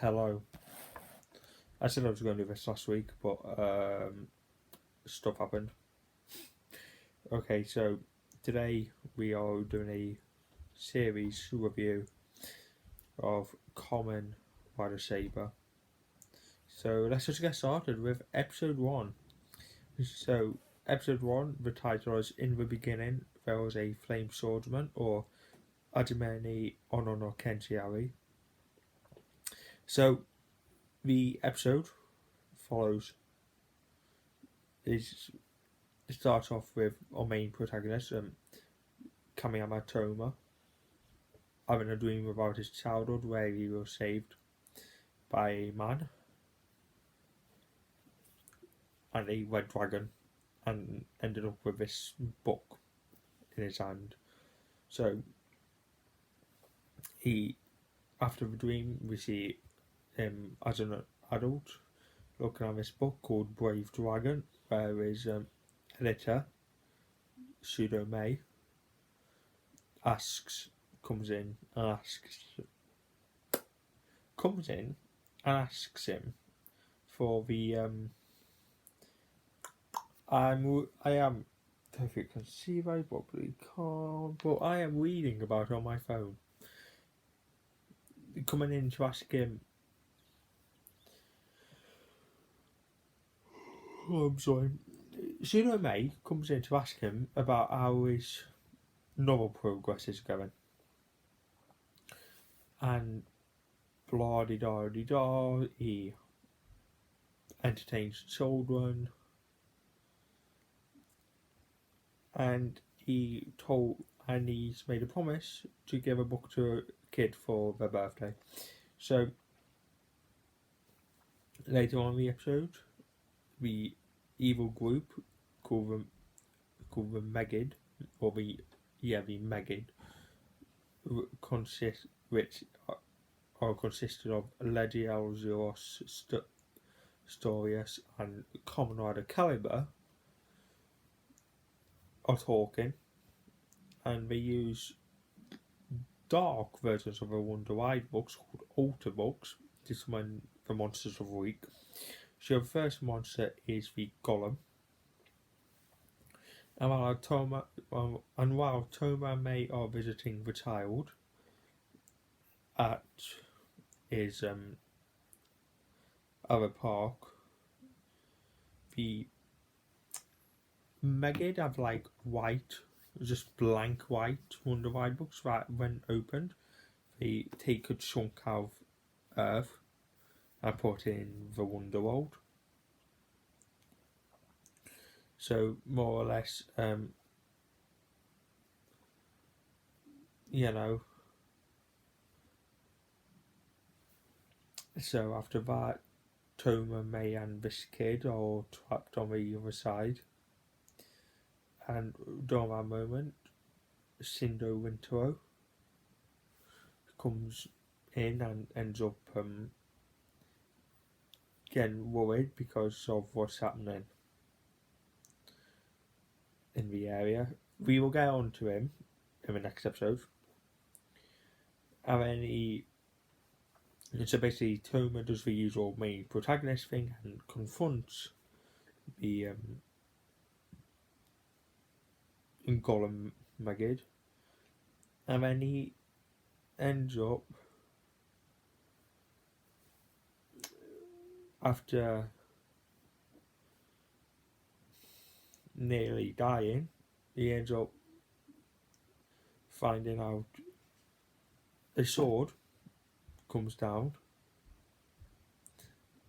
Hello. I said I was going to do this last week, but stuff happened. Okay, so today we are doing a series review of Kamen by the Saber. So let's just get started with episode 1. So, episode 1, the title is In the Beginning There Was a Flame Swordsman, or Hajime ni Ono no Kenchiari. So, the episode follows it starts off with our main protagonist, Kamiyama Toma, having a dream about his childhood where he was saved by a man and a red dragon and ended up with this book in his hand. So he, after the dream, we see him as an adult looking at this book called Brave Dragon, where his editor, Pseudo May, comes in and asks him for the I am, if you can see, I probably can't, but I am reading about it on my phone. Coming in to ask him, I'm sorry, Pseudo May comes in to ask him about how his novel progress is going. And blah de da de da, he entertains children, and he's made a promise to give a book to a kid for their birthday. So later on in the episode, the evil group called the Megid, or the Megid, which are consisted of Lady Elzeros Storius and Kamen Rider Caliber, are talking, and they use dark versions of the Wonder Wide books called Alter books to summon the monsters of the week. So the first monster is the Golem, and while Toma and May are visiting the child at his other park, the Megid have like white, just blank white Wonder Wide books that when opened, they take a chunk out of Earth and put in the Wonder World. So more or less, so after that, Toma, May and this kid are trapped on the other side. And during that moment, Shindo Wintero comes in and ends up getting worried because of what's happening in the area. We will get on to him in the next episode. And then so basically Toma does the usual main protagonist thing and confronts the Golem Megid. And then he ends up, after nearly dying, he ends up finding out a sword comes down,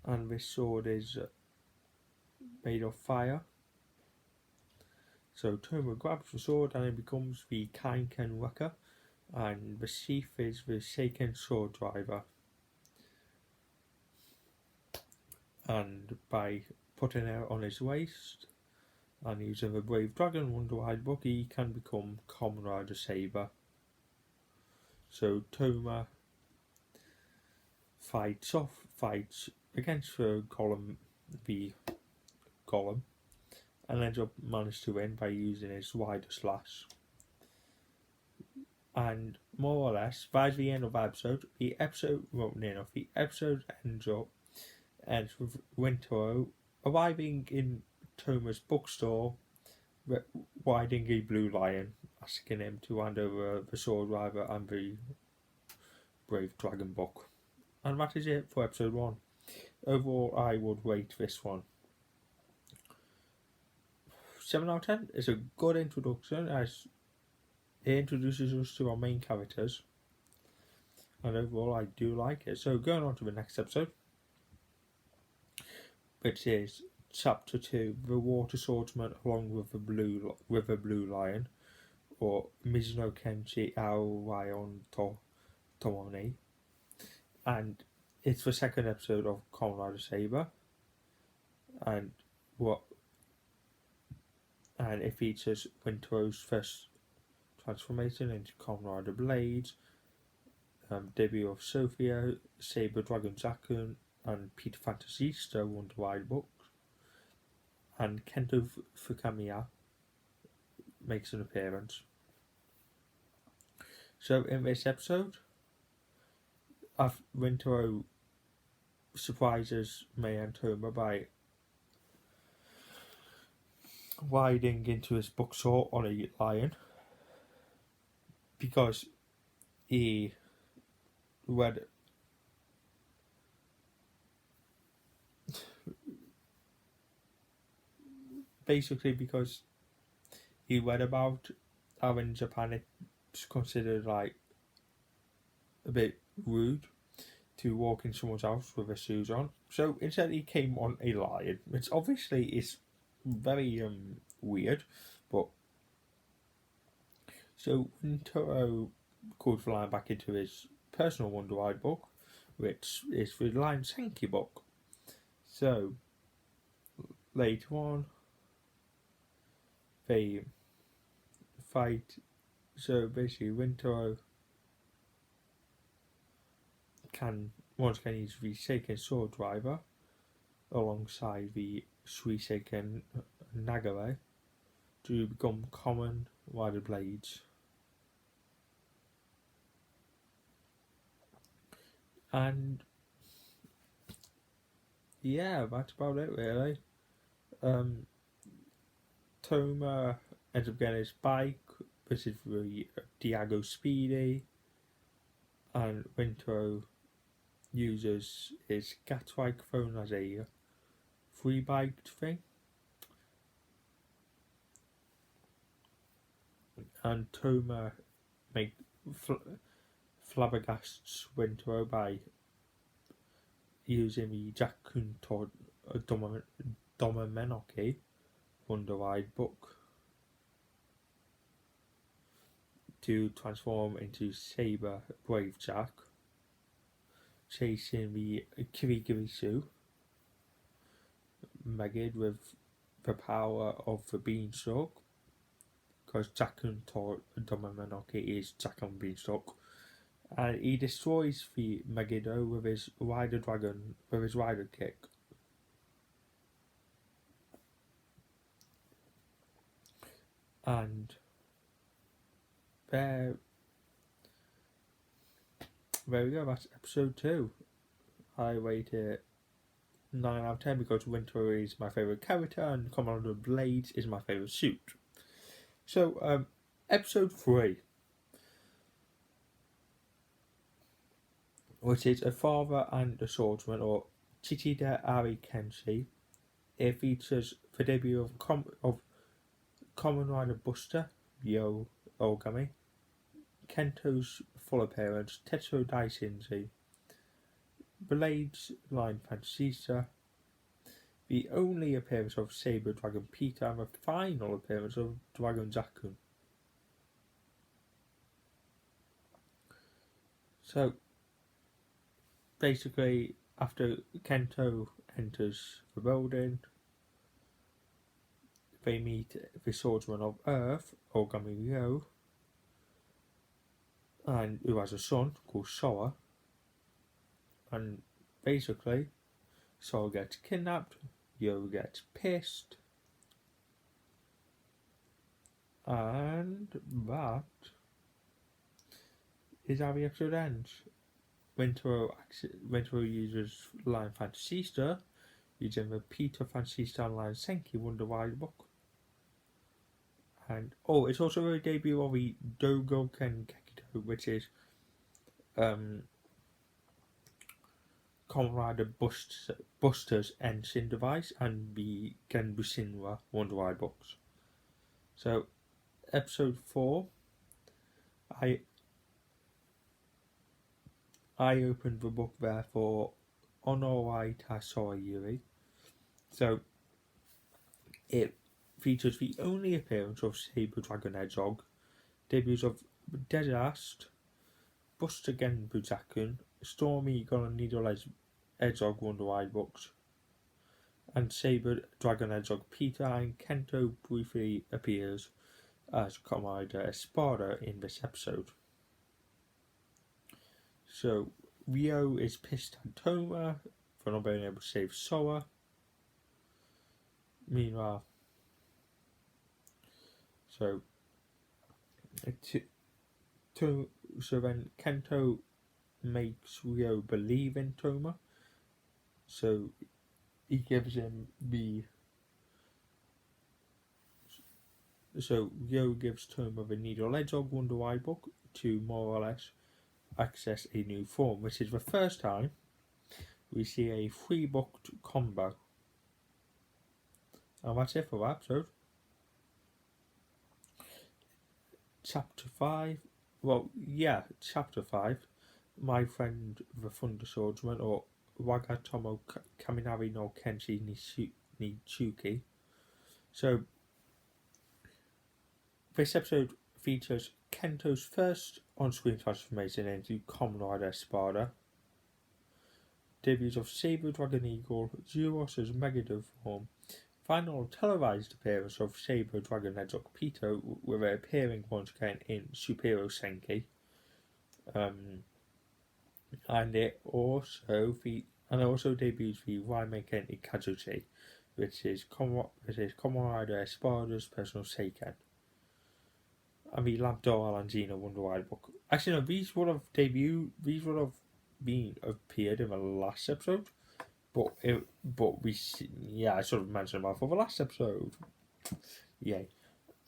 and this sword is made of fire. So Toma grabs the sword and it becomes the Kamen Wrecker, and the sheath is the Seiken sword driver. And by putting it on his waist and using the Brave Dragon Wonder Wide book, he can become Kamen Rider Saber. So Toma fights against the Golem, and ends up managed to win by using his wider slash. And more or less, by the end of the episode, the episode ends with Wintero arriving in Toma's bookstore, riding a blue lion, asking him to hand over the sword driver and the Brave Dragon book. And that is it for episode 1. Overall, I would rate this one 7 out of 10. It's a good introduction as it introduces us to our main characters, and overall I do like it. So going on to the next episode, which is Chapter 2, The Water Swordsman along with the Blue Lion, or Mizuno Kenshi Ao Ryon Tomoni. And it's the second episode of Kamen Rider Saber, and it features Wintero's first transformation into Kamen Rider Blades, debut of Sophia, Saber Dragon Zakun, and Peter Fantasista Wonder Wide books, and Kento Fukamiya makes an appearance. So in this episode, Wintero surprises Mei and Toma by riding into his bookstore on a lion because he read about how in Japan it's considered like a bit rude to walk in someone's house with their shoes on. So instead he came on a lion, which obviously is very weird, but so Wintero calls the lion back into his personal Wonder Wide book, which is the Lion Senki book. So later on they fight. So basically Wintero can once again use the Seiken sword driver alongside the Suiseiken Nagare to become Kamen Rider Blades. And yeah, that's about it really. Toma ends up getting his bike, which is the Diago Speedy, and Wintero uses his Gatwike phone as a free bike thing. And Toma flabbergasts Wintero by using the Jakun Domamenoki Wonder Wide book to transform into Saber Brave Jack, chasing the Kirigirisu Megid with the power of the Beanstalk, because Jakun Domamenoki is Jakun Beanstalk, and he destroys the Megiddo with his Rider Dragon, with his Rider Kick. And there we go, that's episode 2. I rate it 9 out of 10 because Wintero is my favourite character and Commander Blades is my favourite suit. So, episode 3, which is A Father and a Swordsman, or Chichida Ari Kenshi. It features the debut of Kamen Rider Buster, Yo Ogami, Kento's full appearance, Tetsuo Daishinji, Blades Line Fantasista, the only appearance of Saber Dragon Peter, and the final appearance of Dragon Zakun. So, basically, after Kento enters the building, they meet the Swordsman of Earth, Ogami Ryo, and who has a son called Sora. And basically, Sora gets kidnapped, Yo gets pissed, and that is how the episode ends. Wintero uses line Fantasista, using the Peter Fantasista Online Senki Wonder Wide book. And it's also a debut of the Dogoken Gekito, which is Kamen Rider Buster's Ensign device, and the Genbusinwa Wonder Wide books. So, episode 4, I opened the book there for Onorai Tasoi Yuri. So, it features the only appearance of Saber Dragon Hedgehog, debuts of Desast, Buster Genbuzakun, Storm Eagle and Needle Hedgehog Wonder Wide books, and Saber Dragon Hedgehog Peter, and Kento briefly appears as Commander Espada in this episode. So, Ryo is pissed at Toma for not being able to save Sora. Meanwhile, so then Kento makes Ryo believe in Toma. So he gives him Ryo gives Toma the Needle Hedgehog Wonder Wide book to more or less access a new form, which is the first time we see a 3-booked combo. And that's it for that episode. Chapter 5. Chapter 5. My Friend the Thunder Swordsman, or Wagatomo Kaminari no Kenshi Nichuki. So, this episode features Kento's first on-screen transformation into Kamen Rider Espada, debuts of Saber Dragon Eagle, Zeros' Megadove form, final televised appearance of Saber Dragon Hedgehog Peter, with it appearing once again in Superhero Senki, and it also debuts the Raimeken Ikazuchi, which is Kamen Rider Espada's personal seiken, and the Labdor Alangina Wonder Wide book. Actually, no, these would have appeared in the last episode, I sort of mentioned them for the last episode. Yay.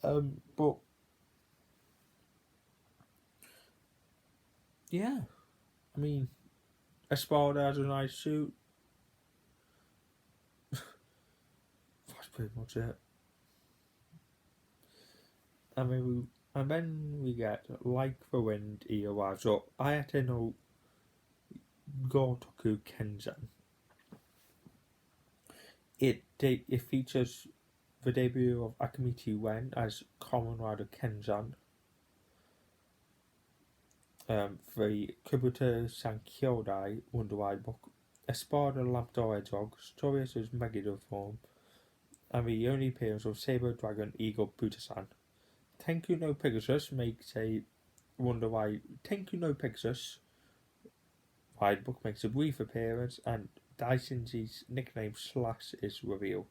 But yeah, I mean, Espada has a nice suit. That's pretty much it. And then we get Like the Wind EOI. So Ayate no Gotoku Kenzan. It features the debut of Akamichi Wen as Kamen Rider Kenzan, the Kabuto Sankyodai Wonder Wide book, Espada Labdor Hedgehog, Storius' Megadove form, and the only appearance of Saber Dragon Eagle Butasan. Tenku no Pegasus makes a Wonder Wide. Tenku no Pegasus Wide book makes a brief appearance, and Daisenji's nickname Slash is revealed.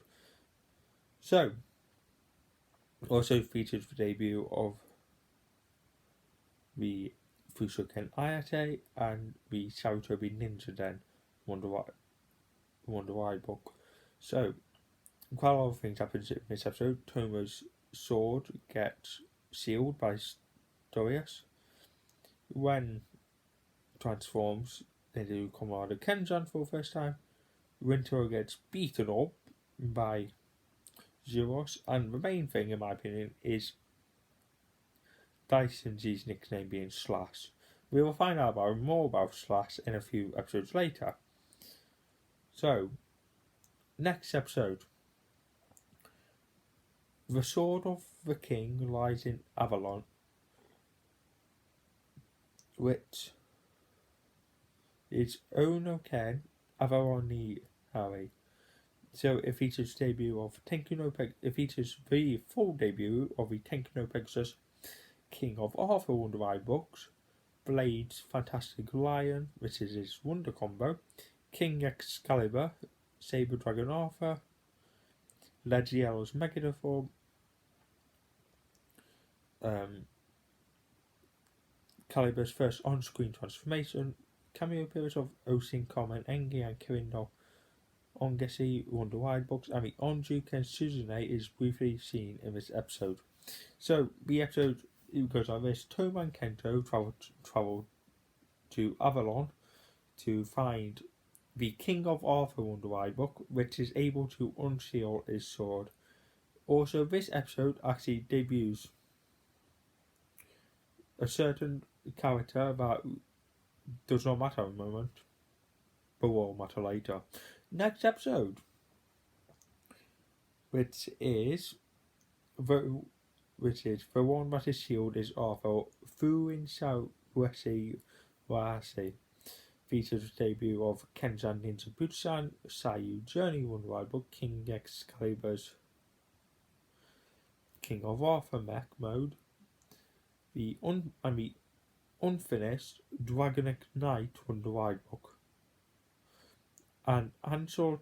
So, also features the debut of the Fusoken Ayate and the Sarutobi Ninja Den Wonder Wide book. So, quite a lot of things happen in this episode. Tomo's sword gets sealed by Storius. When transforms into Commander Kenzan for the first time, Wintero gets beaten up by Zeros, and the main thing, in my opinion, is Daisenji's nickname being Slash. We will find out more about Slash in a few episodes later. So, next episode. The Sword of the King lies in Avalon, which is Ono-ken Avaloni Harry. So it features the full debut of the Tenku no Pegasus King of Arthur Wonder Wide books, Blade's Fantastic Lion, which is his Wonder combo, King Excalibur, Saber Dragon Arthur, Legiello's Megadove form, Caliber's first on-screen transformation, cameo appearance of Osin, Kamen, Engi and Kirindo Ongesi Wonder Wide books, and the Onjuken Suzune is briefly seen in this episode. So the episode goes like this: Toma and Kento travel to Avalon to find the King of Arthur Wonder Wide book, which is able to unseal his sword. Also, this episode actually debuts a certain character that does not matter at the moment, but will matter later. Next episode, which is the one that is sealed is Arthur Fuin Sawasi Wasi. Features the debut of Kenzan Ninja Butsan, Sayu Journey Wonder Wide book, King Excalibur's King of Arthur mech mode, the unfinished Dragonic Knight Wonder Wide book, and Angel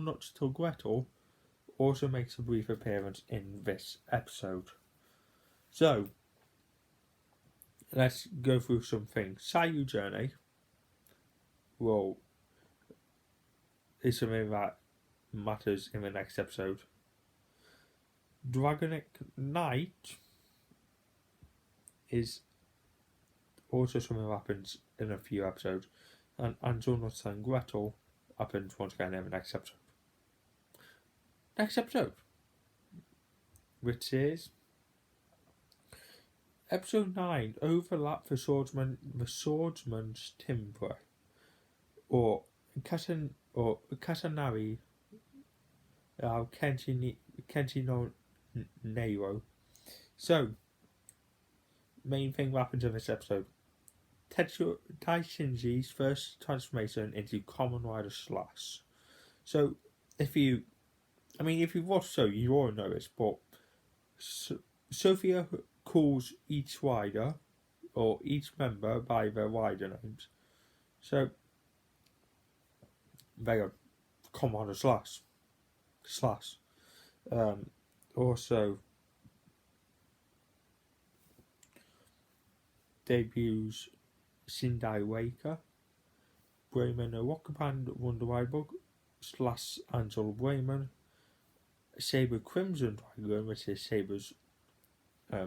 Nuts to Gretel also makes a brief appearance in this episode. So let's go through some things. Sayu Journey is something that matters in the next episode. Dragonic Knight is also something that happens in a few episodes, and Angel Nuts and Gretel happens once again in the next episode. Next episode, which is episode 9, Overlap the Swordsman's Timbre, or Kasanari Kenshi no Neiro. So, main thing that happens in this episode: Taishinji's first transformation into Kamen Rider Slash. So, if you've watched so, you already know this, but Sophia calls each rider or each member by their rider names. So, they are Kamen Rider Slash. Also debuts Sindai Waker, Bremen a Rock Band Wonder Wide book / Angel Bremen, Saber Crimson Dragon, which is Saber's what's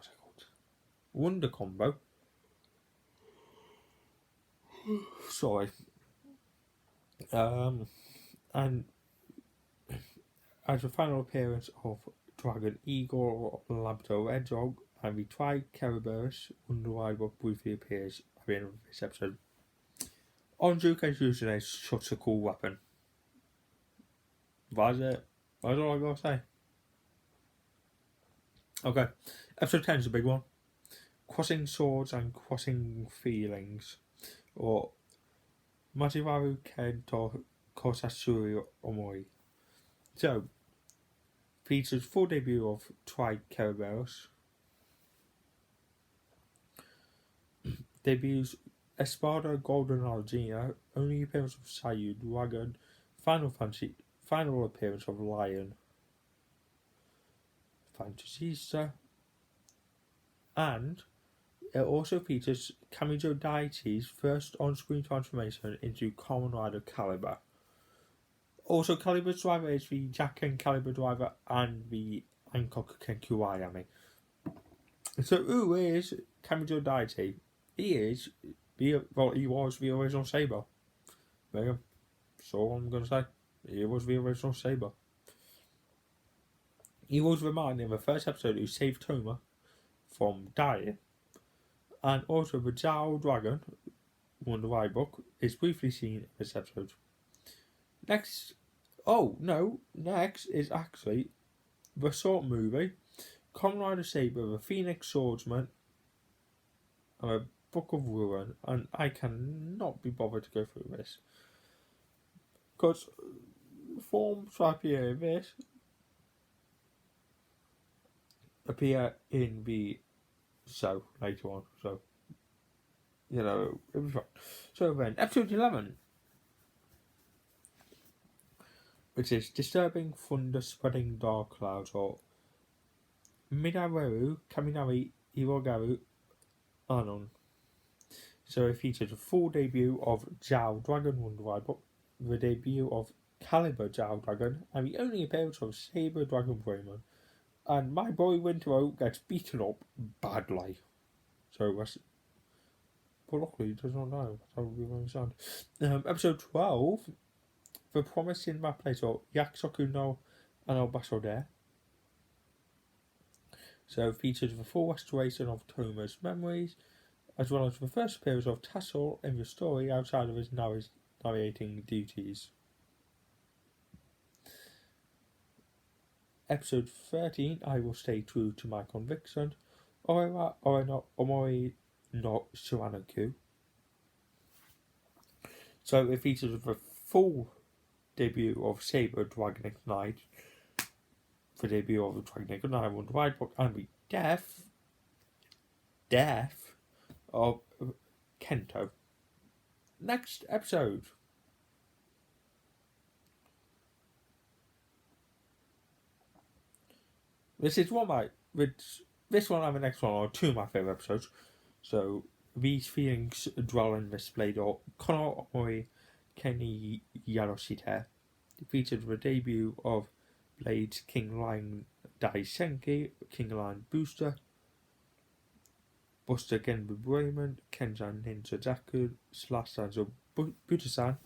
it called? Wonder combo. Sorry. And as a final appearance of Dragon Eagle, Labrador Hedgehog, and the Triceratops Wonder Wide book briefly appears at the end of this episode. Onjuken Suzune is such a cool weapon. That's it. That's all I gotta say. Okay, episode 10 is a big one. Crossing Swords and Crossing Feelings, or Majiwaru Kento Kosasuri Omori. So, features full debut of Triceratops. Debuts Espada Golden Algina, only appearance of Sayu Dragon, final appearance of Lion Fantasista, and it also features Kamijo Daichi's first on-screen transformation into Kamen Rider Caliber. Also, Caliber's driver is the Jacken Caliber driver and the Hancock Kenkuayami. So, who is Kamijo Daichi? He was the original Saber. That's all I'm going to say. He was the original Saber. He was the man in the first episode who saved Toma from dying. And also the Zhao Dragon Wonder Wide book is briefly seen in this episode. Next is actually the short movie Kamen Rider Saber, the Phoenix Swordsman, and a Book of Ruin, and I cannot be bothered to go through this because forms that appear in this appear in the show later on, so it'll be fun. So then, episode 11, which is Disturbing Thunder Spreading Dark Clouds, or Minawaru Kaminari Irogaru Anon. So it features a full debut of Zhao Dragon Wonder Book, the debut of Caliber Zhao Dragon, and the only appearance of Saber Dragon Bremen. And my boy Winter Oak gets beaten up badly. So that's. But luckily, he does not know. That would be very sad. Episode 12, The Promise in my place, or Yakusoku no Anabaso there. So it features the full restoration of Toma's memories, as well as the first appearance of Tassel in the story outside of his narrating duties. Episode 13, I Will Stay True to My Conviction, Orewa Ore Omori no Suranaku. So it features the full debut of Saber Dragon Ignite, the debut of the Dragon Ignite Wonder Wide Book, and the death of Kento. Next episode. This is one of this one and the next one are two of my favourite episodes. So these feelings dwell in this blade or Kono Omori Kenny Yaroshite. It featured the debut of Blade's King Lion Daisenki, King Lion Booster, Buster Genbu Bremen, Kenjan Ninja Zaku, Slash Sanzo Butasan,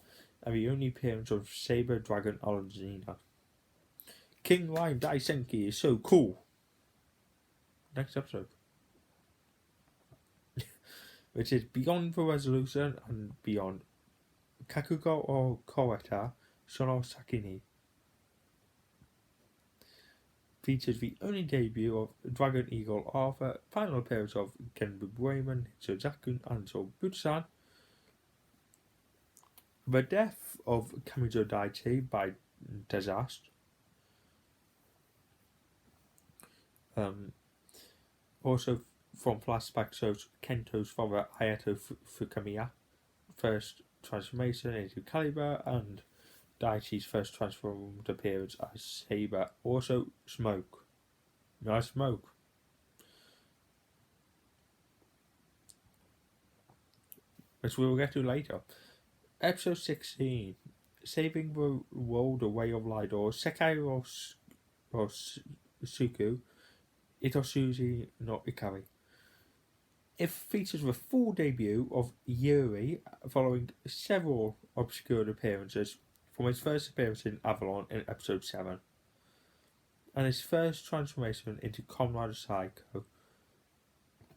and the only appearance of Saber Dragon Alexina. King Lion Daisenki is so cool. Next episode. Which is Beyond the Resolution and Beyond. Kakugo or Koreta Shono Sakini. Features the only debut of Dragon Eagle Arthur, final appearance of Genbu Bremen, Suzaku and So Butsan. The death of Kamijo Daichi by disaster. Also from flashback shows Kento's father Ayato Fukamiya, first transformation into Caliber, and Daichi's first transformed appearance as Saber. Also Smoke. Nice Smoke. Which we will get to later. Episode 16. Saving the World, A Way of Light, or Sekai Suku Itosuji no Ikari. It features the full debut of Yuri following several obscure appearances from his first appearance in Avalon in episode 7 and his first transformation into Comrade Psycho.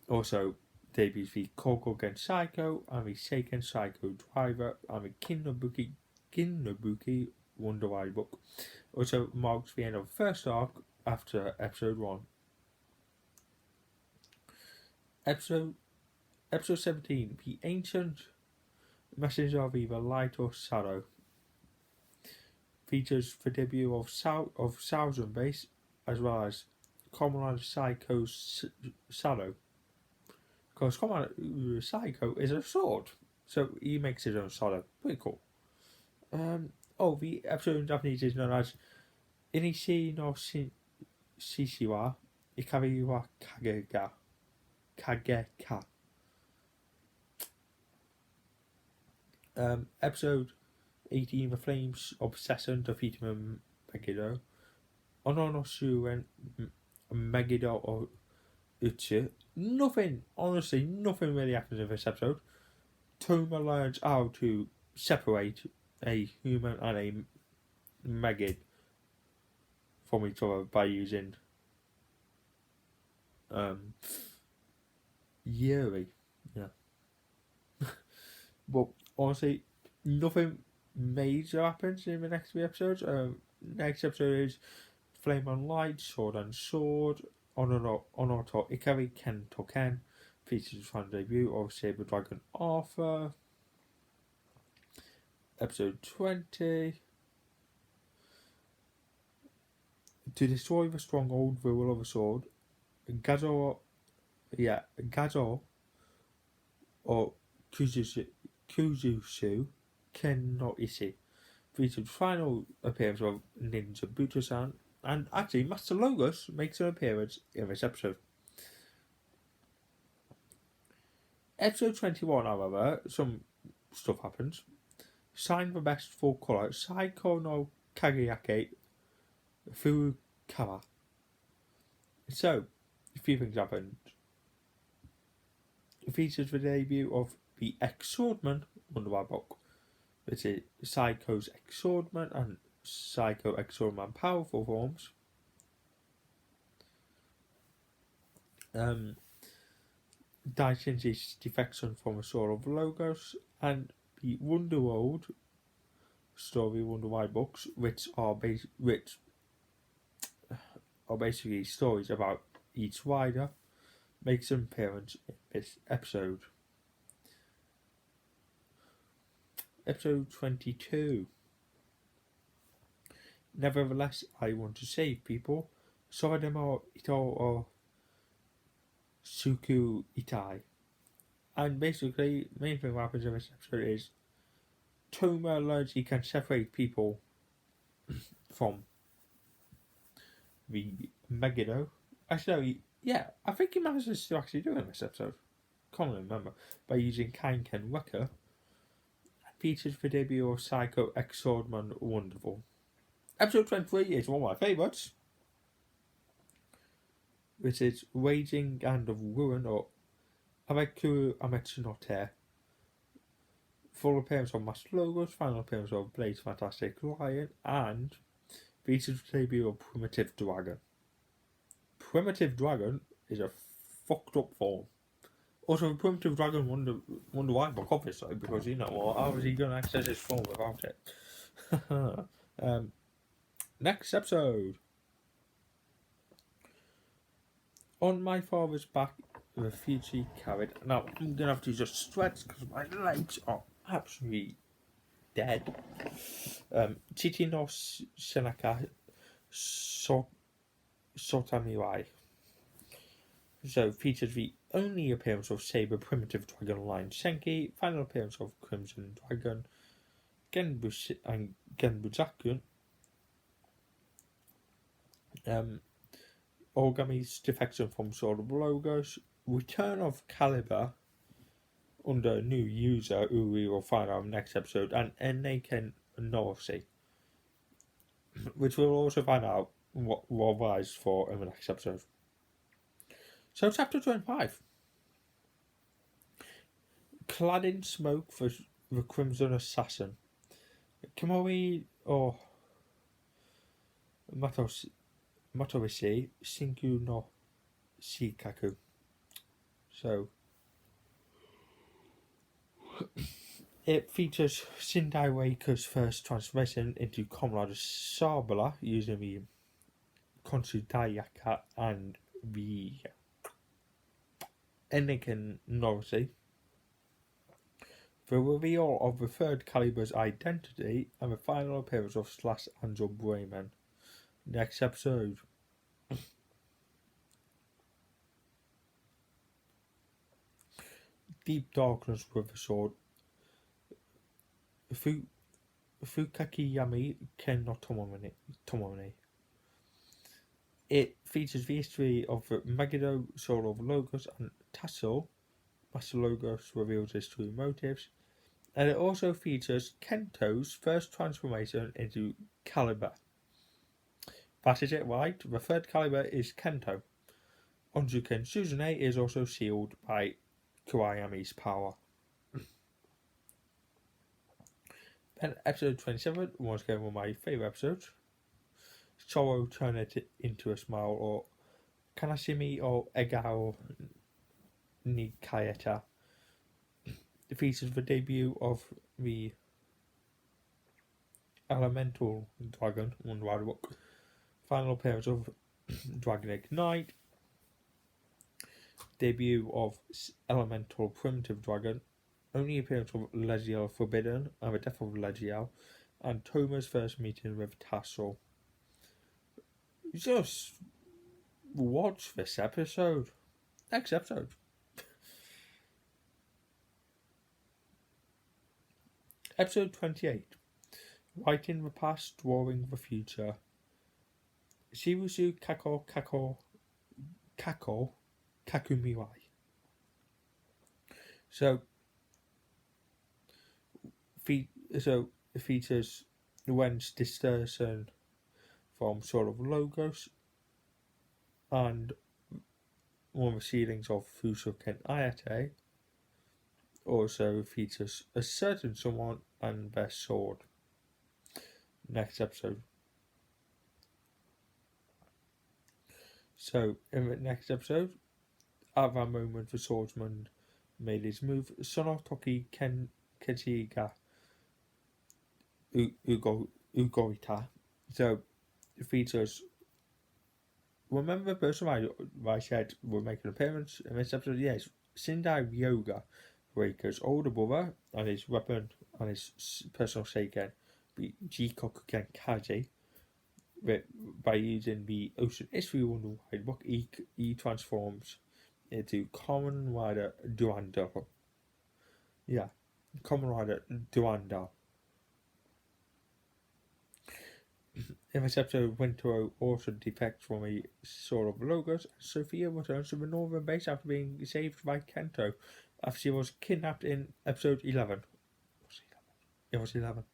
Also debuts the Kokogen Psycho and the Seiken Psycho Driver and the Kinnobuki Wonder Wide Book. Also marks the end of the first arc after episode 1. Episode 17, The Ancient Messenger of Either Light or Shadow. Features the debut of Thousand Base as well as Comrade Psycho Shadow. Because Comrade Psycho is a sword, so he makes his own shadow. Pretty cool. The episode in Japanese is known as Inishi no Shishiwa Ikari wa Kageka. Episode 18, The Flames Obsession defeating Megiddo. Ononoshu and Megiddo or Uchi. Nothing really happens in this episode. Toma learns how to separate a human and a Megid from each other by using Yuri. Yeah. But honestly, nothing major happens in the next three episodes. Next episode is Flame and Light, Sword and Sword, Onoto Ikari Ken Token, features fan debut of Saber Dragon Arthur. Episode 20. To destroy the stronghold, the will of a sword, Gazo or Kuzushu Ken no Ishi. Featured final appearance of Ninja Butasan And actually, Master Logos makes an appearance in this episode. Episode 21, however, some stuff happens. Sign the best full colour, Saiko no Kageyake Furukawa. So, a few things happened. It features the debut of the Ex-Swordman Wonderwire book, which is Saiko's Ex-Swordman and Saiko Ex-Swordman powerful forms. Daishinji's defection from a Sword of Logos, and the Wonderworld story Wonderwire books, which are basically stories about each rider, makes an appearance in this episode. Episode 22. Nevertheless, I want to save people. Sorademo Ito or Suku Itai. And basically, the main thing that happens in this episode is Toma learns he can separate people from the Megiddo. Actually, yeah, I think he manages to actually do it in this episode. Can't remember. By using Kainken Weka. Features the debut of Psycho Ex-Swordman Wonderful. Episode 23 is one of my favourites, which is Raging Hand of Ruin or Ameku Ametsunote. Full appearance of Master Logos, final appearance of Blade's Fantastic Lion, and features the debut of Primitive Dragon. Primitive Dragon is a fucked up form. Also, Primitive Dragon wonder why book, obviously, because you know what, how is he going to access his phone without it? Next episode. On my father's back, the future carried. Now, I'm going to have to just stretch because my legs are absolutely dead. Chichi no Senaka Sotamirai. So, features the only appearance of Saber Primitive Dragon Line Senki, final appearance of Crimson Dragon, Genbuzakun, Origami's defection from Sword of Logos, return of Caliber under a new user who we will find out in the next episode, and Eneiken Norsi, which we'll also find out what rise for in the next episode. So, chapter 25. Clad in smoke for the Crimson Assassin. Kamori or Matoishi Shinku no Shikaku. So, it features Shindai Reika's first transformation into Comrade Sabela using the Konsudayaka and the Eniken Norsi. The reveal of the third Caliber's identity and the final appearance of Slash Angel Bremen. Next episode. Deep Darkness with the Sword. Fukakiyami Ken no Tomone. It features the history of the Megiddo, Sword of Logos, and Tassel. Master Logos reveals his true motives. And it also features Kento's first transformation into Caliber. That is it, right? The third Caliber is Kento. Onjuken Suzune is also sealed by Kawayami's power. Then episode 27, once again one of my favourite episodes. Sorrow Turn It into a Smile, or Kanashimi or Egao Nikayeta. It features the debut of the Elemental Dragon, Wonderwire book. Final appearance of Dragon Ignite. Debut of Elemental Primitive Dragon. Only appearance of Legiel Forbidden and the death of Legiel. And Toma's first meeting with Tassel. Just watch this episode. Next episode. Episode 28. Writing the past, drawing the future. Shibusu Kako Kakumiwai. So, it features Wen's distortion from sort of logos and one of the ceilings of Fusoken Ayate. Also features a certain someone and their sword. Next episode. So, in the next episode, at that moment, the swordsman made his move. Sonotoki Kenchiga Ugoita. So, it features. Remember the person I said would make an appearance in this episode? Yes, Sindai Ryoga, Reika's older brother, and his weapon and his personal seiken, Jikoku Kaji. By using the Ocean History Wide book, he transforms into Kamen Rider Duandel. Yeah, Kamen Rider Duandel. In this episode, Wintero also defects from a sort of logos. Sophia returns to the northern base after being saved by Kento after she was kidnapped in episode 11. It was 11.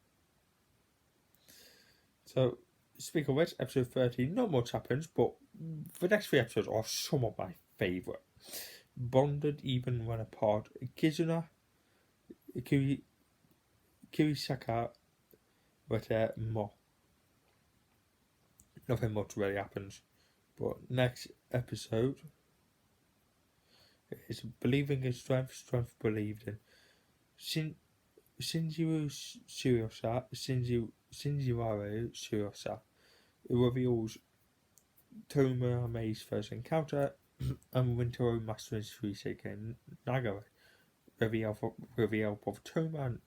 So, speaking of which, episode 13, not much happens, but the next 3 episodes are some of my favourite. Bonded even when apart, Kizuna, Kirisaka, but Mo. Nothing much really happens. But next episode is Believing in Strength, Strength Believed in. Shinjiru Shiryosa. It reveals Tomome's first encounter and Wintero mastering Suiseiken Nagare. With the help of Toma and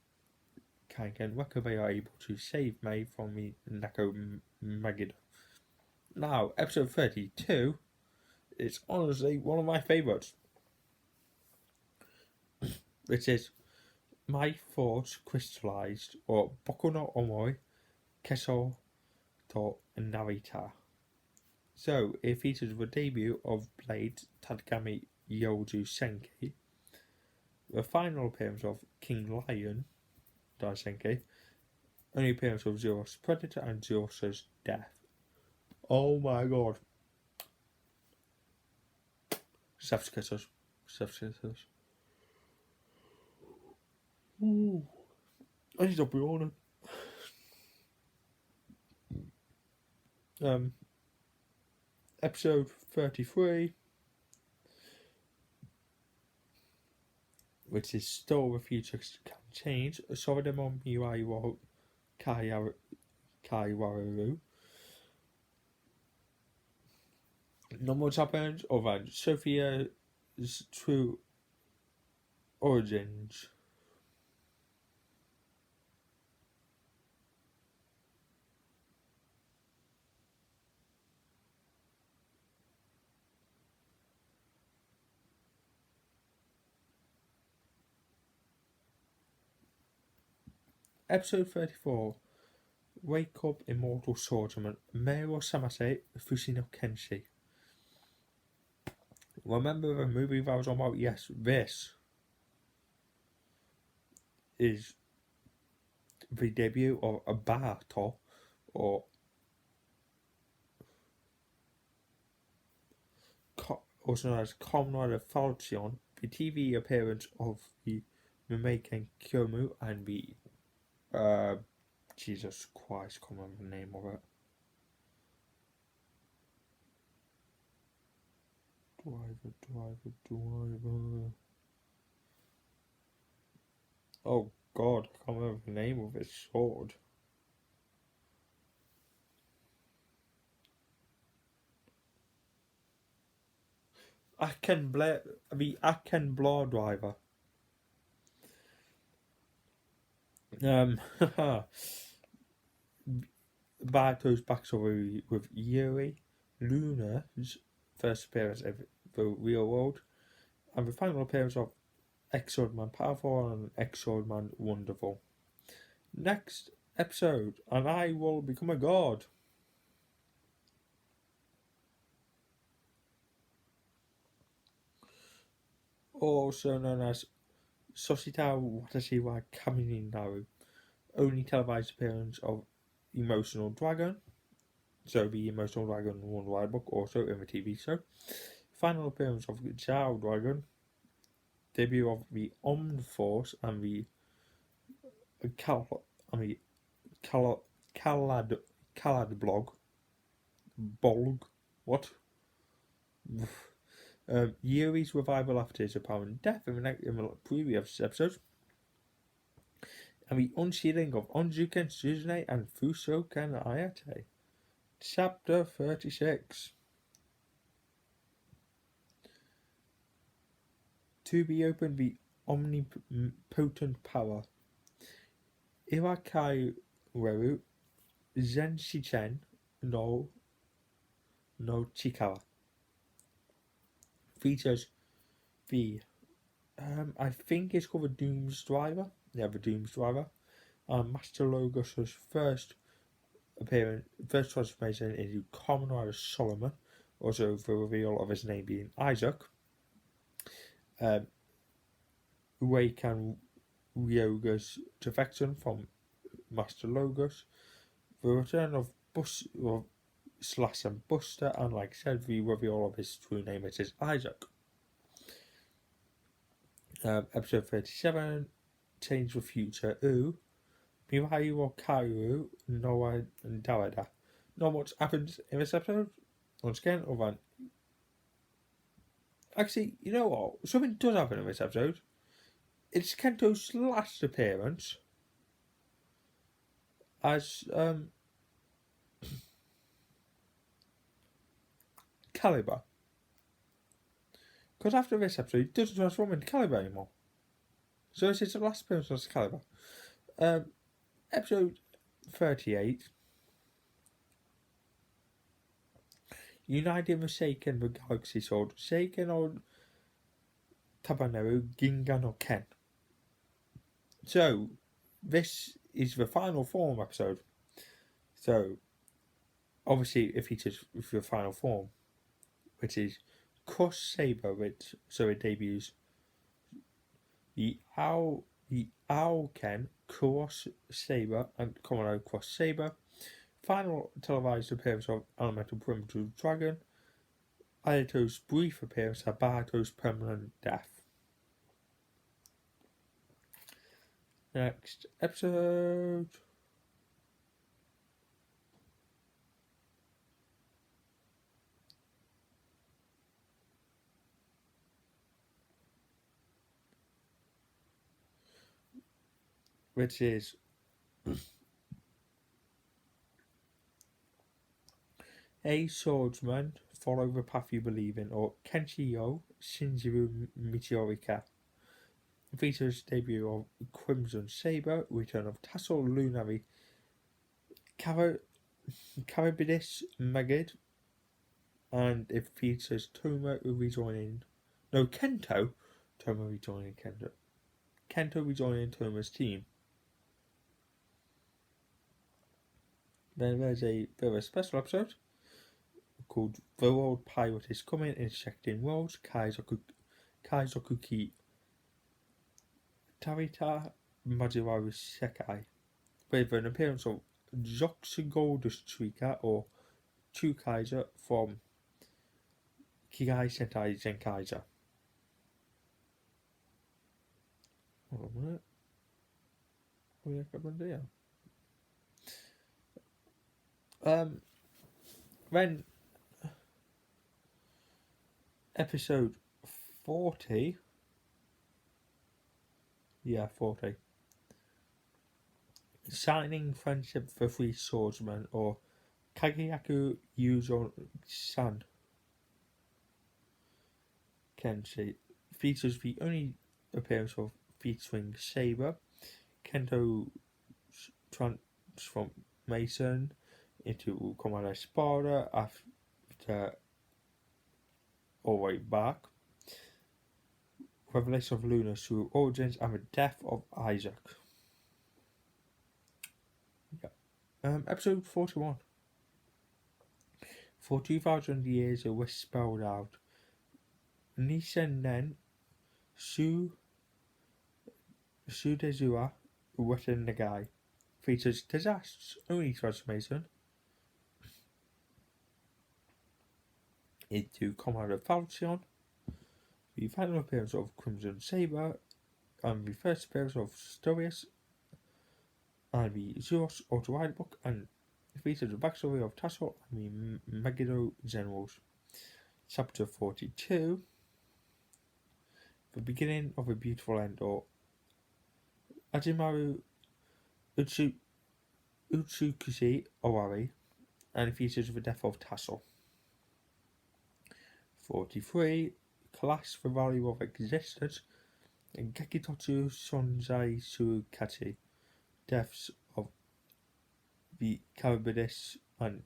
Kanken, they are able to save Mei from the Nako Megiddo. Now, episode 32 is honestly one of my favourites. Which is My Force Crystallized, or Boku no Omoi Keso to Narita. So, it features the debut of Blade Tadagami Yoju Senki, the final appearance of King Lion Daisenki, and the appearance of Zeus Predator and Zeus's death. Oh my god. Subscriptors. Ooh. I need to be on it. Episode 33, which is Still the Future Can Change. Sorodemon Mirai Kaiwaru. Not much happens other than Sophia's true origins. Episode 34, Wake Up Immortal Swordsman, Meiro Samase Fusino Kenshi. Remember the movie that I was on about? Yes, this is the debut of Abato, or also known as Kamen Rider Falchion, the TV appearance of the Mimeiken Kyomu and the Jesus Christ, can't remember the name of it. Driver. Oh god, I can't remember the name of his sword. The Aken Blah driver. Bato's backstory with Yuri, Luna's first appearance in the real world, and the final appearance of X-Swordman Powerful and X-Swordman Wonderful. Next episode, and I will become a god. also known as Sosita Watashi wa Kamen ni Naru, only televised appearance of Emotional Dragon. So the Emotional Dragon Worldwide book, also in the TV show. Final appearance of Zhao Dragon. Debut of the Omniforce and the Calad Bolg. What? Yuri's revival after his apparent death in the previous episode. And the unsealing of Onjuken Suzune and Fusoken Ayate. Chapter 36. To be opened, the omnipotent power. Irakai Weru Zenshichen no Chikawa. Features the I think it's called the Doom's Driver. Yeah, the Doom's Driver. Master Logos' first transformation into Common Rider Solomon, also the reveal of his name being Isaac. Weikan Ryoga's defection from Master Logos, the return of Slash and Buster, and like I said, the reveal of his true name, which is Isaac. Episode 37, Change the Future. Mirai wa Kairu, Noah and Dawada. Not much happens in this episode, once again, other than... Actually, you know what? Something does happen in this episode. It's Kento's last appearance as Caliber. Because after this episode, he doesn't transform into Caliber anymore. So this is the last appearance as Caliber. Episode 38. Uniting the Seiken, the Galaxy Sword. Seiken or Tabaneru Ginga no Ken. So, this is the final form episode. So, obviously, it features the final form, which is Cross Saber, so it debuts the Owl Ken, Cross Saber, and Commodore Cross Saber. Final televised appearance of Elemental Primitive Dragon. Ayato's brief appearance at Barato's permanent death. Next episode. Which is A Swordsman, Follow the Path You Believe In, or Kenshi-yo Shinjiru Meteorica. Features debut of Crimson Saber, return of Tassel Lunary, Carabidis Magid, and it features Kento rejoining Toma's team. Then there's a bit of a special episode called The World Pirate is Coming, Intersecting Worlds, Kaizokuki Tarita Majiwaru Sekai, with an appearance of Zoxygoldus Trika or Chukaiser from Kigai Sentai Zenkaiser. Hold on a minute. Oh yeah, come on there. Then episode 40. Yeah, 40. Signing Friendship for Three Swordsmen, or Kageyaku Yuzo-san Kenshi, features the only appearance of featuring Saber, Kento transformation into Commander Spada after all the way back, revelation of Luna's true origins, and the death of Isaac. Yeah. Episode 41. For 2,000 years, a wish spelled out. Nisen Nen Sudezua Weten Nagai features Disaster's only transformation into Commander Falchion, the final appearance of Crimson Saber, and the first appearance of Storius, and the Zeus Auto Book, and features the backstory of Tassel and the Megiddo Generals. Chapter 42, the beginning of a beautiful end, or Ajimaru Utsukushi Owari, and features the death of Tassel. 43, Clash the Value of Existence, and Gekitotsu Sonzai Sukachi, deaths of the Carabidis and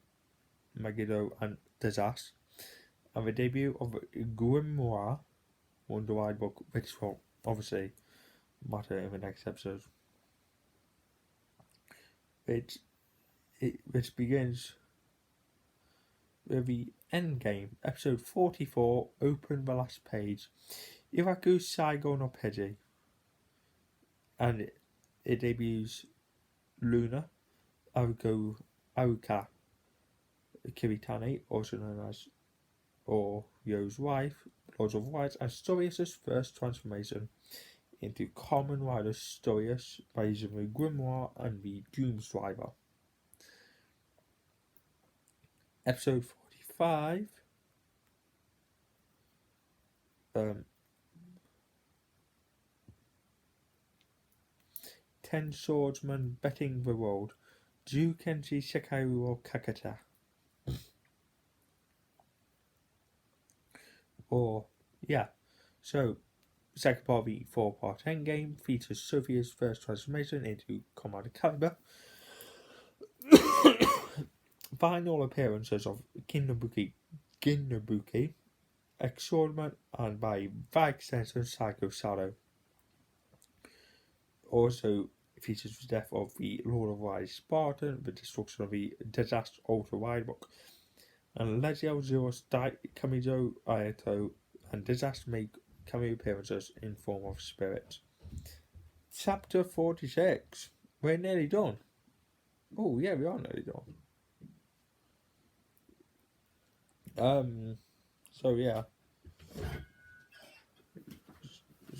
Megiddo and Disaster, and the debut of Grimoire Wide Book, which will obviously matter in the next episode. Which begins with the Endgame, episode 44, open the last page. Iraku Saigo no Peji. And it debuts Luna, Aruka Kiritani, also known as Yo's wife, Lords of White, and Storius' first transformation into Kamen Rider Storius by using the Grimoire and the Doomsdriver. Episode 45. 10 swordsmen betting the world. Jukenji Sekairu or Kakata. So, second part of the 4-part endgame features Sophia's first transformation into Commander Caliber. Final appearances of Kinnobuki, Exorbitant, and by extension Psycho Shadow. Also features the death of the Lord of Wise Spartan, the destruction of the Disaster Ultra Wide Book, and Legio Zeus Kamizo Ayato and Disaster make cameo appearances in form of spirits. Chapter 46. We're nearly done. Oh yeah, we are nearly done.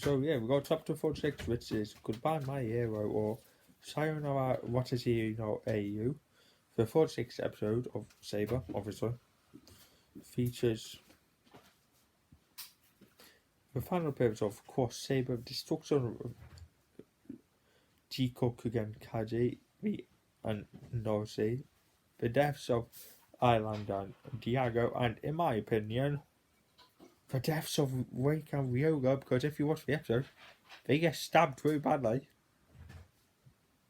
We got chapter 46, which is Goodbye My Hero, or Sayonara Watashi no Eiyu. The 46th episode of Saber, obviously, features the final appearance of Cross Saber, destruction of Jikokugen Kaji and Norse, the deaths of Island and Diago, and in my opinion, the deaths of Wake and Ryoga, because if you watch the episode, they get stabbed very badly.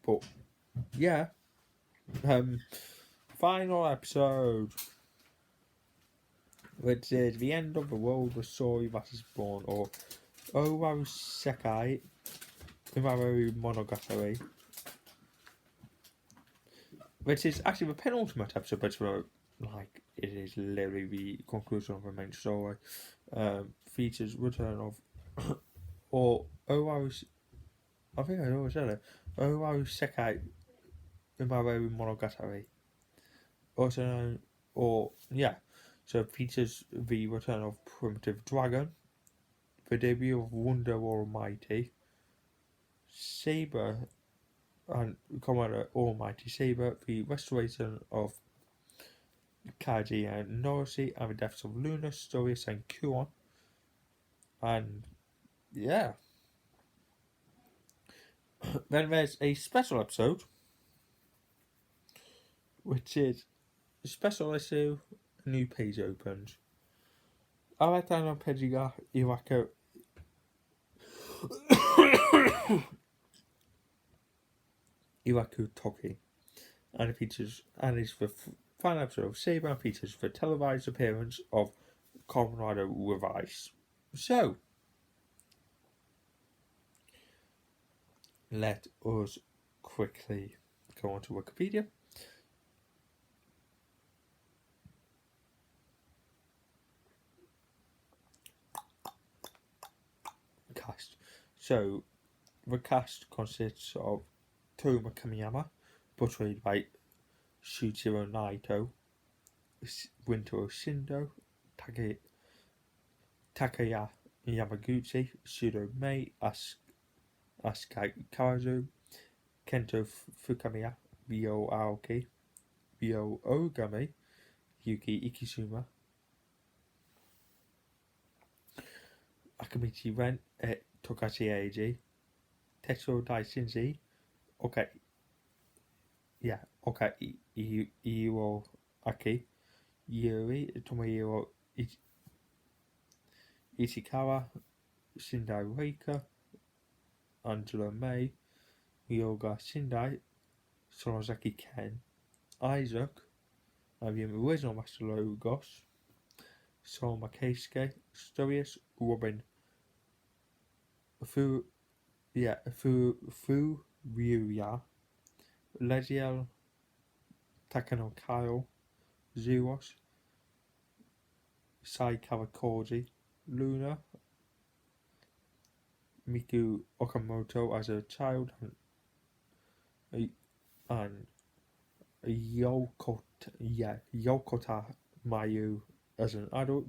But yeah, final episode, which is the end of the world, the story that is born, or Owaru Sekai Imaru Monogatari, which is actually the penultimate episode, but like it is literally the conclusion of the main story. Features return of or Owaru. I think I always said it. Owaru Sekai Imaru Monogatari, also known, so it features the return of Primitive Dragon, the debut of Wonder Almighty, Saber and Commander Almighty Saber, the restoration of Kaji and Norse, and the deaths of Luna, Storius and Kuon. And yeah. Then there's a special episode, which is a special issue, a new page opens. Arata no peji ga Iwaka Iwaku Toki, and it features, and is the final episode of Saber, and features the televised appearance of Kamen Rider Revice. So, let us quickly go on to Wikipedia. Okay. So the cast consists of Toma Kamiyama, portrayed by Shuichiro Naito, Winto Shindo, Takaya Yamaguchi, Shudo Mei, Asuka Kawazu, Kento Fukamiya, Ryo Aoki, Ryo Ogami, Yuki Ikizuma, Akamichi Ren, Tokachi Eiji, Tetsuo Daishinji, Iwo Aki, Yuri Tomohiro Ishikawa, Shindai Reika, Angela May, Ryoga Shindai, Sonozaki Ken, Isaac, the original Master Logos, Soma Keisuke, Storius, Robin, Ryuya, Legiel, Takano Kyle, Zeros, Sai Kawakoji, Luna, Miku Okamoto as a child, and Yokota Mayu as an adult.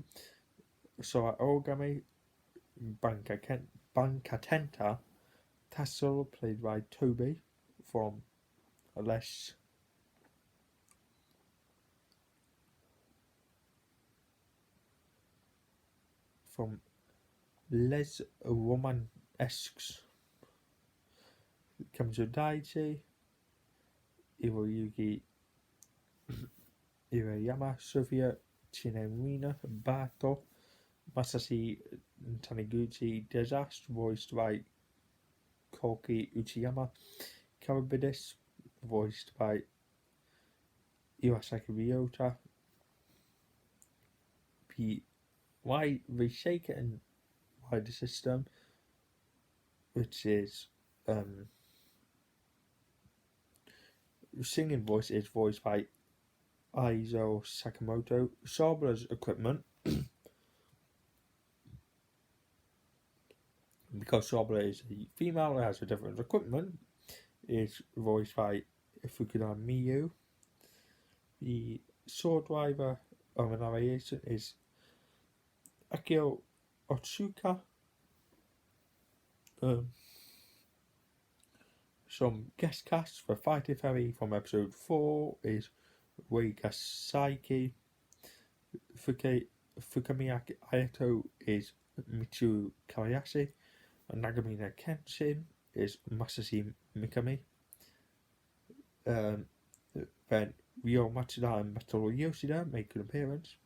Sora Ogami, Bankatenta, Tassel, played by Toby from Les Romanesques, Kamjo Daichi, Hiroyuki Hirayama, Sofia Chinemina, Bato, Masashi Taniguchi, Disaster, voiced by Koki Uchiyama, Karabidis, voiced by Iwasaki Ryota, the Shaker and Wider System, which is singing voice is voiced by Aizo Sakamoto. Saber's equipment, because Saber is a female and has a different equipment, is voiced by Fukuda Miyu. The sword driver of an narration is Akio Otsuka. Some guest casts for Fighter Fairy from episode 4 is Reiga Saiki. Fukamiya Ayato is Michiru Kawayashi, and Nagamina Kenshin is Masashi Mikami. Then Ryo Matsuda and Matoru Yoshida make an appearance.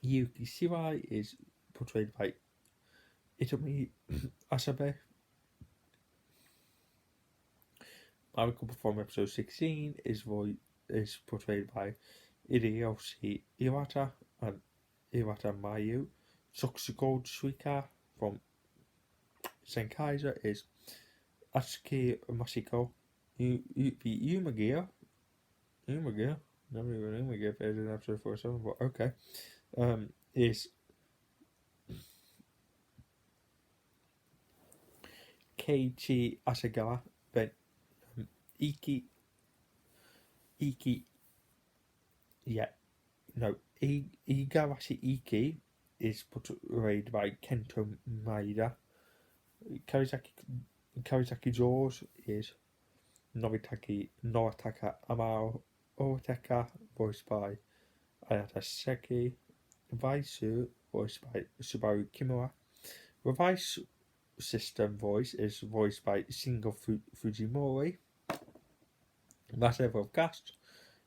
Yuki Shirai is portrayed by Itomi Asabe. Mariko from episode 16 is portrayed by Hideyoshi Iwata and Iwata Mayu. Tsukugo Suika from Senkaiser is Atsuki Mashiko. Umagear, never even Umagear appeared in episode 47, but okay. Is Keiichi Asagawa, then Igarashi Iki is portrayed by Kento Maeda. Karizaki George is Noritaka Amao Oteka, voiced by Ayata Seki. Vaisu, voiced by Subaru Kimura. The Vice System voice is voiced by Shingo Fujimori. That's every cast.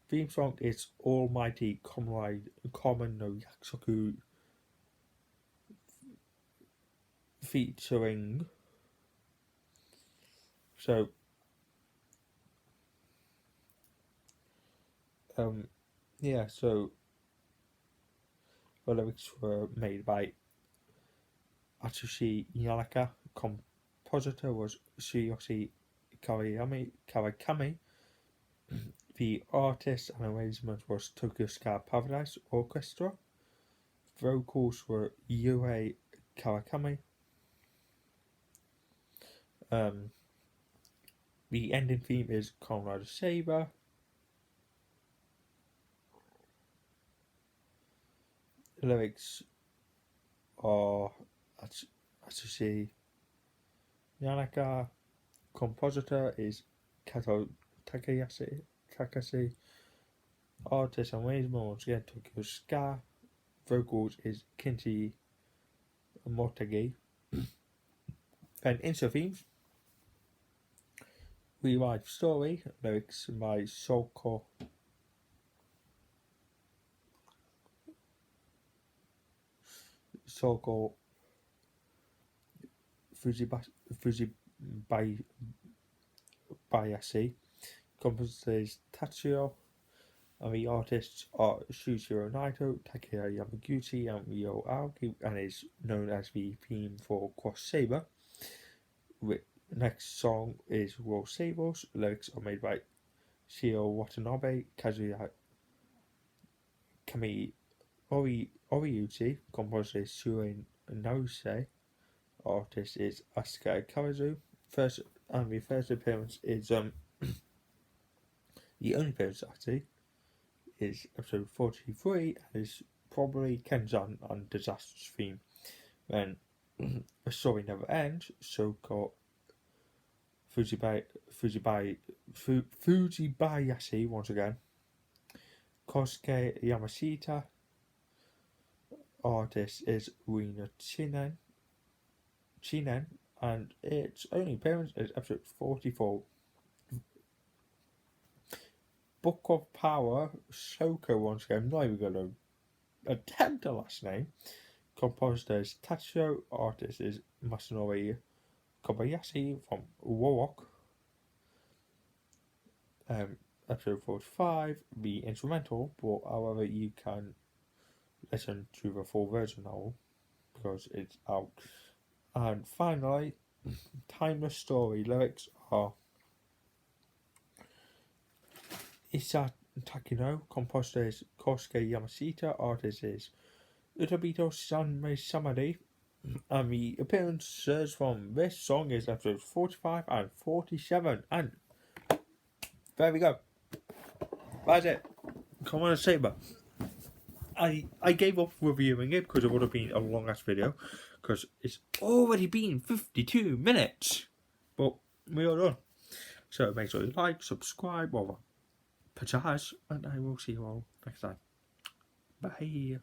Theme song is Almighty Kamen no Yakusoku, featuring the lyrics were made by Atsushi Yanaka. Compositor was Tsuyoshi Kawakami. The artist and arrangement was Tokyo Ska Paradise Orchestra. Vocals were Yurei Kawakami. The ending theme is Kamen Rider Saber. The lyrics are Atsushi Yanaka. Compositor is Kato Takashi. Artist and arrangement once again Tokyo Ska. Vocals is Kinchi Motegi. And intro themes. Real Life Story. Lyrics by Soko Fujibayashi. Composer is Tachio. And the artists are Shuichiro Naito, Takeya Yamaguchi, and Ryo Aoki, and is known as the theme for Cross Saber. The next song is World Sabers. Lyrics are made by Shio Watanabe, Kazuya Kami Oriuchi. Composer is Shuei Naruse. Artist is Asuka Kawazu. The first appearance is the only appearance actually is episode 43 and is probably Kenzan and Disaster's theme. When the story never ends, Soko Fujibayashi once again. Kosuke Yamashita. Artist is Rina Chinen, and its only appearance is episode 44. Book of Power, Soko once again. I'm not even going to attempt a last name. Composer is Tatsuo. Artist is Masanori Kobayashi from Warrock. Episode 45, the instrumental, but however you can listen to the full version now because it's out. And finally, Timeless Story. Lyrics are Isa Takino. Composer is Kosuke Yamashita. Artist is Utabito Sanmei Samadi. And the appearances from this song is episodes 45 and 47. And there we go. That's it. Come on, Saber. I gave up reviewing it because it would have been a long ass video because it's already been 52 minutes. But we are done. So make sure you like, subscribe, or and I will see you all next time. Bye.